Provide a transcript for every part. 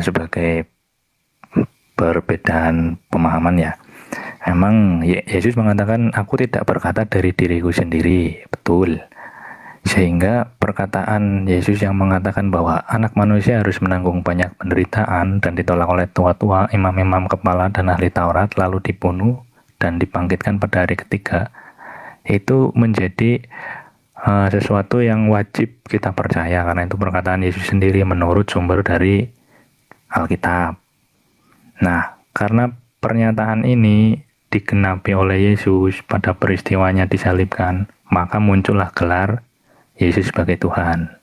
sebagai perbedaan pemahaman ya. Emang Yesus mengatakan, aku tidak berkata dari diriku sendiri, betul. Sehingga perkataan Yesus yang mengatakan bahwa anak manusia harus menanggung banyak penderitaan dan ditolak oleh tua-tua, imam-imam kepala dan ahli Taurat, lalu dibunuh dan dibangkitkan pada hari ketiga, itu menjadi sesuatu yang wajib kita percaya, karena itu perkataan Yesus sendiri menurut sumber dari Alkitab. Nah, karena pernyataan ini digenapi oleh Yesus pada peristiwanya disalibkan, maka muncullah gelar Yesus sebagai Tuhan.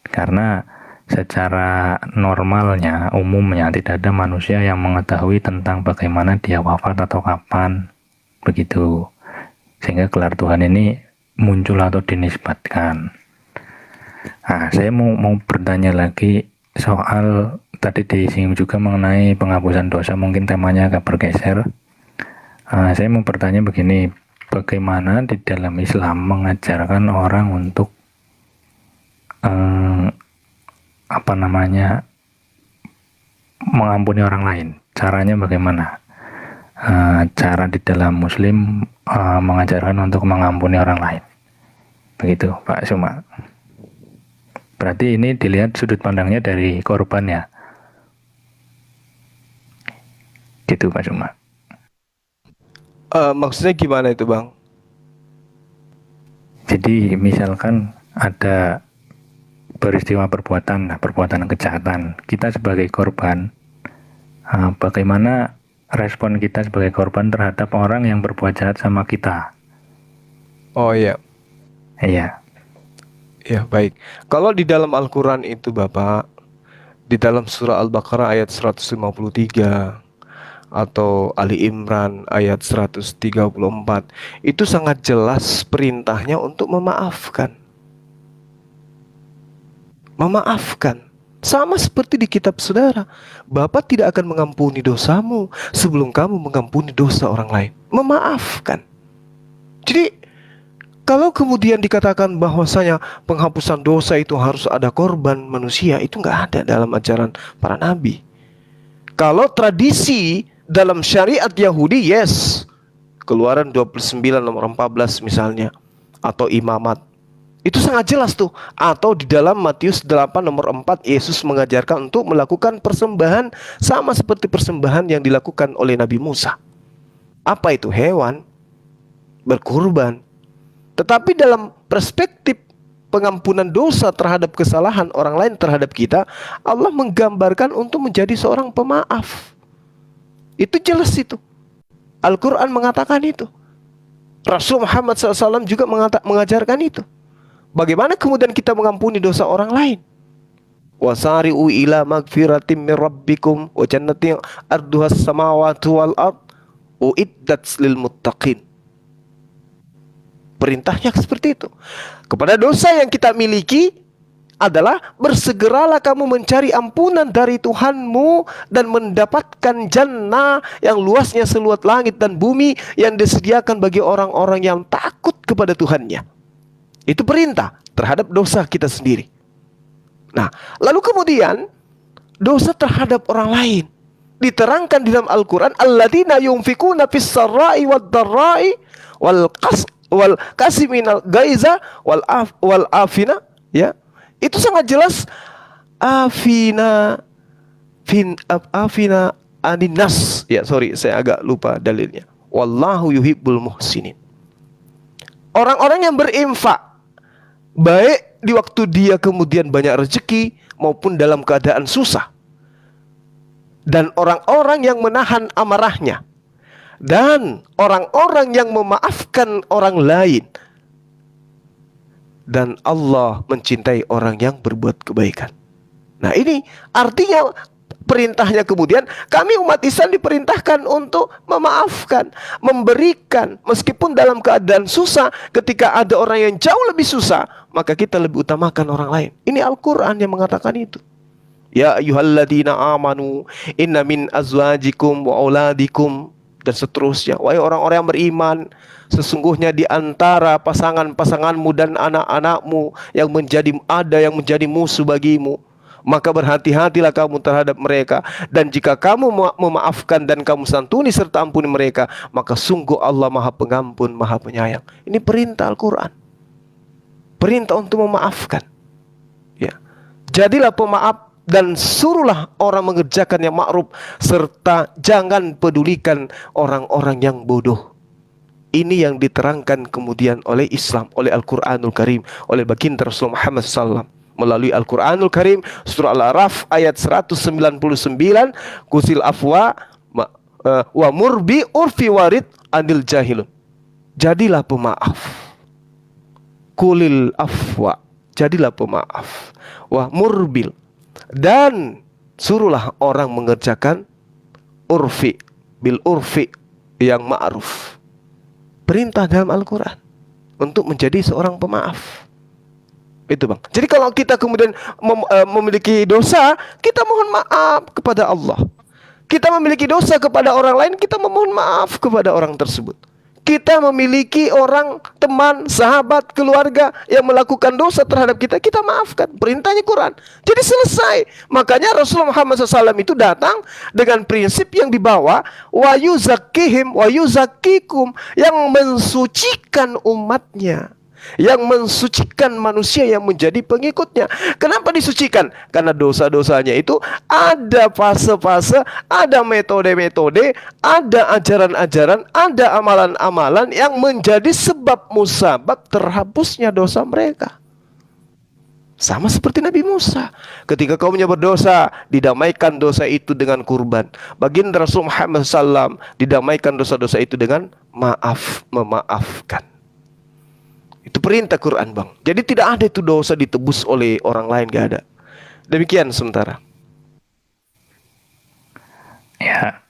Karena secara normalnya, umumnya tidak ada manusia yang mengetahui tentang bagaimana dia wafat atau kapan, begitu. Sehingga gelar Tuhan ini muncul atau dinisbatkan. Nah, saya mau bertanya lagi soal tadi disinggung juga mengenai penghapusan dosa, mungkin temanya agak bergeser. Saya mau bertanya begini, bagaimana di dalam Islam mengajarkan orang untuk mengampuni orang lain? Caranya bagaimana? Cara di dalam Muslim mengajarkan untuk mengampuni orang lain. Begitu, Pak Suma. Berarti ini dilihat sudut pandangnya dari korban ya. Gitu, Pak Suma. Maksudnya gimana itu, Bang? Jadi misalkan ada peristiwa perbuatan kejahatan, kita sebagai korban, bagaimana respon kita sebagai korban terhadap orang yang berbuat jahat sama kita? Oh iya. Iya. Ya, baik. Kalau di dalam Al-Quran itu, Bapak, di dalam surah Al-Baqarah ayat 153 atau Ali Imran ayat 134, itu sangat jelas perintahnya untuk memaafkan. Memaafkan. Sama seperti di kitab saudara, Bapak tidak akan mengampuni dosamu sebelum kamu mengampuni dosa orang lain. Memaafkan. Jadi kalau kemudian dikatakan bahwasanya penghapusan dosa itu harus ada korban manusia, itu nggak ada dalam ajaran para nabi. Kalau tradisi dalam syariat Yahudi, yes, Keluaran 29 nomor 14 misalnya, atau imamat, itu sangat jelas tuh. Atau di dalam Matius 8 nomor 4, Yesus mengajarkan untuk melakukan persembahan sama seperti persembahan yang dilakukan oleh Nabi Musa. Apa itu? Hewan berkurban. Tetapi dalam perspektif pengampunan dosa terhadap kesalahan orang lain terhadap kita, Allah menggambarkan untuk menjadi seorang pemaaf. Itu jelas itu. Al-Quran mengatakan itu. Rasul Muhammad SAW juga mengajarkan itu. Bagaimana kemudian kita mengampuni dosa orang lain? Wasari'u ila magfiratim min rabbikum wa jannatin arduhas samawati wal ard uiddat lil muttaqin. Perintahnya seperti itu. Kepada dosa yang kita miliki adalah bersegeralah kamu mencari ampunan dari Tuhanmu dan mendapatkan jannah yang luasnya seluas langit dan bumi yang disediakan bagi orang-orang yang takut kepada Tuhannya. Itu perintah terhadap dosa kita sendiri. Nah, lalu kemudian dosa terhadap orang lain diterangkan di dalam Al-Quran, alladzina yunfikuna fis sarra'i wad dharra'i wal kasiminal gaiza wal afina, ya. Itu sangat jelas afina aninas. Ya, sorry, saya agak lupa dalilnya. Wallahu yuhibbul muhsinin. Orang-orang yang berinfak, baik di waktu dia kemudian banyak rezeki maupun dalam keadaan susah. Dan orang-orang yang menahan amarahnya. Dan orang-orang yang memaafkan orang lain. Dan Allah mencintai orang yang berbuat kebaikan. Nah, ini artinya perintahnya kemudian kami umat Islam diperintahkan untuk memaafkan, memberikan, meskipun dalam keadaan susah. Ketika ada orang yang jauh lebih susah, maka kita lebih utamakan orang lain. Ini Al-Quran yang mengatakan itu. Ya ayyuhalladzina amanu inna min azwajikum wa auladikum, dan seterusnya. Wahai orang-orang yang beriman, sesungguhnya di antara pasangan-pasanganmu dan anak-anakmu yang menjadi musuh bagimu. maka berhati-hatilah kamu terhadap mereka. Dan jika kamu memaafkan dan kamu santuni serta ampuni mereka, maka sungguh Allah Maha Pengampun, Maha Penyayang. Ini perintah Al-Quran. Perintah untuk memaafkan. Ya. Jadilah pemaaf dan suruhlah orang mengerjakan yang ma'ruf, serta jangan pedulikan orang-orang yang bodoh. Ini yang diterangkan kemudian oleh Islam, oleh Al-Quranul Karim, oleh baginda Rasulullah Muhammad SAW melalui Al-Quranul Karim, surah Al-A'raf ayat 199, kusil afwa wa murbi urfi warid anil jahilun. Jadilah pemaaf. Kulil afwa, jadilah pemaaf. Wa murbil, dan suruhlah orang mengerjakan urfi, bil urfi, yang ma'ruf. Perintah dalam Al-Quran untuk menjadi seorang pemaaf. Itu bang. Jadi kalau kita kemudian memiliki dosa, kita mohon maaf kepada Allah. Kita memiliki dosa kepada orang lain, kita memohon maaf kepada orang tersebut. Kita memiliki orang, teman, sahabat, keluarga yang melakukan dosa terhadap kita, kita maafkan. Perintahnya Quran. Jadi selesai. Makanya Rasulullah Muhammad SAW itu datang dengan prinsip yang dibawa, wa yuzakkihim wa yuzakkikum, yang mensucikan umatnya, yang mensucikan manusia yang menjadi pengikutnya. Kenapa disucikan? Karena dosa-dosanya itu ada fase-fase, ada metode-metode, ada ajaran-ajaran, ada amalan-amalan yang menjadi sebab musabab terhapusnya dosa mereka. Sama seperti Nabi Musa. Ketika kaumnya berdosa, didamaikan dosa itu dengan kurban. Baginda Rasul Muhammad SAW didamaikan dosa-dosa itu dengan memaafkan. Itu perintah Quran bang. Jadi tidak ada itu dosa ditebus oleh orang lain, gak ada. Demikian sementara. Ya,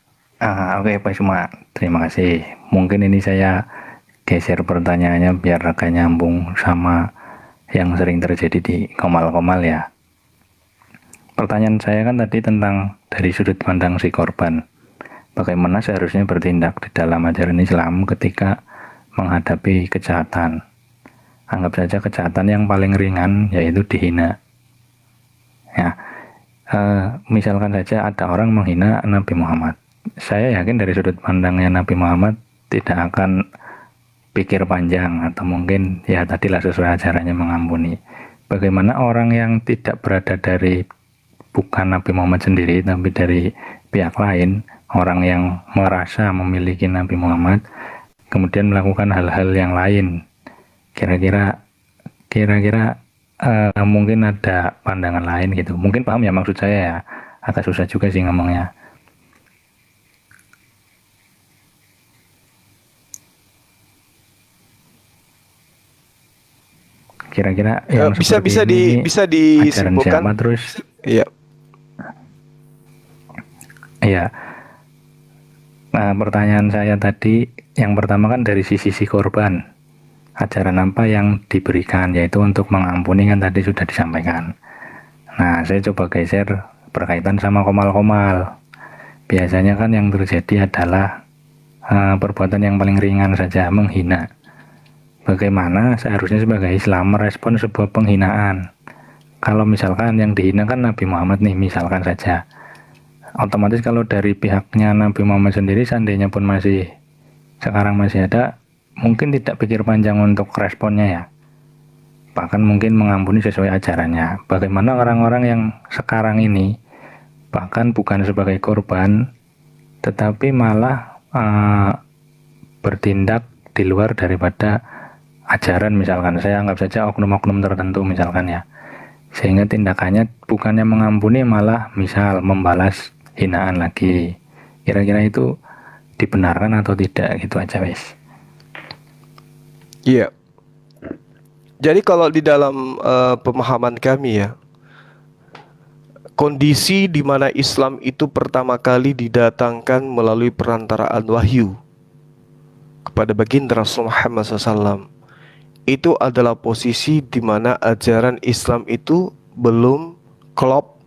oke Pak Suma, terima kasih. Mungkin ini saya geser pertanyaannya biar agak nyambung sama yang sering terjadi di komal-komal ya. Pertanyaan saya kan tadi tentang dari sudut pandang si korban. Bagaimana seharusnya bertindak di dalam ajaran Islam ketika menghadapi kejahatan. Anggap saja kejahatan yang paling ringan yaitu dihina. Ya, misalkan saja ada orang menghina Nabi Muhammad. Saya yakin dari sudut pandangnya Nabi Muhammad tidak akan pikir panjang atau mungkin ya tadilah sesuai ajarannya mengampuni. Bagaimana orang yang tidak berada dari bukan Nabi Muhammad sendiri tapi dari pihak lain, orang yang merasa memiliki Nabi Muhammad kemudian melakukan hal-hal yang lain. Kira-kira mungkin ada pandangan lain gitu. Mungkin paham ya maksud saya ya. Agak susah juga sih ngomongnya. Kira-kira yang bisa disimpulkan terus. Iya. Iya. Nah, pertanyaan saya tadi yang pertama kan dari sisi korban. Ajaran apa yang diberikan, yaitu untuk mengampuni kan tadi sudah disampaikan. Nah, saya coba geser berkaitan sama komal-komal. Biasanya kan yang terjadi adalah perbuatan yang paling ringan saja, menghina. Bagaimana seharusnya sebagai Islam merespon sebuah penghinaan? Kalau misalkan yang dihina kan Nabi Muhammad nih, misalkan saja. Otomatis kalau dari pihaknya Nabi Muhammad sendiri, seandainya pun sekarang masih ada, mungkin tidak pikir panjang untuk responnya ya. Bahkan mungkin mengampuni sesuai ajarannya. Bagaimana orang-orang yang sekarang ini bahkan bukan sebagai korban tetapi malah bertindak di luar daripada ajaran, misalkan saya anggap saja oknum-oknum tertentu misalkan ya. Sehingga tindakannya bukannya mengampuni malah misal membalas hinaan lagi. Kira-kira itu dibenarkan atau tidak gitu aja wes. Iya. Jadi kalau di dalam pemahaman kami ya, kondisi di mana Islam itu pertama kali didatangkan melalui perantaraan wahyu kepada baginda Rasul Muhammad SAW, itu adalah posisi di mana ajaran Islam itu belum klop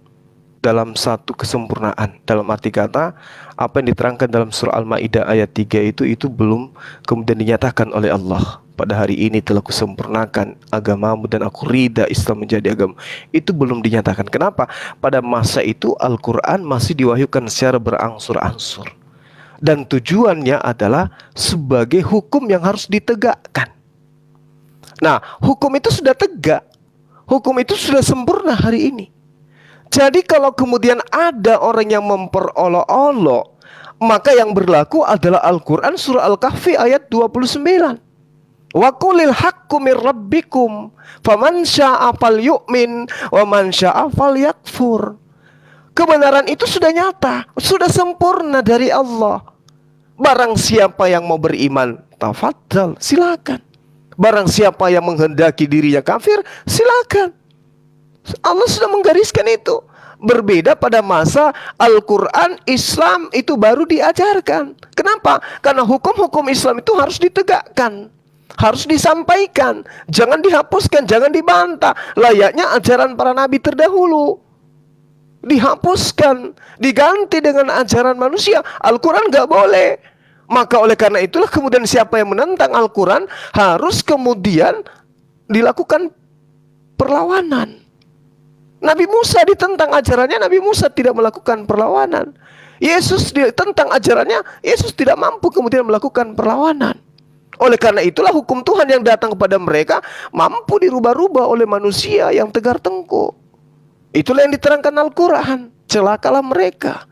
dalam satu kesempurnaan. Dalam arti kata, apa yang diterangkan dalam surah Al-Maidah ayat 3 itu belum kemudian dinyatakan oleh Allah. pada hari ini telah kusempurnakan agamamu dan aku ridha Islam menjadi agama. Itu belum dinyatakan. Kenapa? Pada masa itu Al-Quran masih diwahyukan secara berangsur-angsur. Dan tujuannya adalah sebagai hukum yang harus ditegakkan. Nah, hukum itu sudah tegak. Hukum itu sudah sempurna hari ini. Jadi kalau kemudian ada orang yang memperolok-olok, maka yang berlaku adalah Al-Quran surah Al-Kahfi ayat 29. Wa qulil haqqu mir rabbikum faman syaa'a falyu'min wa man syaa'a falyakfur. Kebenaran itu sudah nyata, sudah sempurna dari Allah. Barang siapa yang mau beriman, tafadhal, silakan. Barang siapa yang menghendaki dirinya kafir, silakan. Allah sudah menggariskan itu. Berbeda pada masa Al-Quran, Islam itu baru diajarkan. Kenapa? Karena hukum-hukum Islam itu harus ditegakkan, harus disampaikan, jangan dihapuskan, jangan dibantah. Layaknya ajaran para nabi terdahulu, dihapuskan, diganti dengan ajaran manusia. Al-Quran gak boleh. Maka oleh karena itulah kemudian siapa yang menentang Al-Quran harus kemudian dilakukan perlawanan. Nabi Musa ditentang ajarannya, Nabi Musa tidak melakukan perlawanan. Yesus ditentang ajarannya, Yesus tidak mampu kemudian melakukan perlawanan. Oleh karena itulah hukum Tuhan yang datang kepada mereka mampu dirubah-rubah oleh manusia yang tegar tengkuk. Itulah yang diterangkan Al-Quran. Celakalah mereka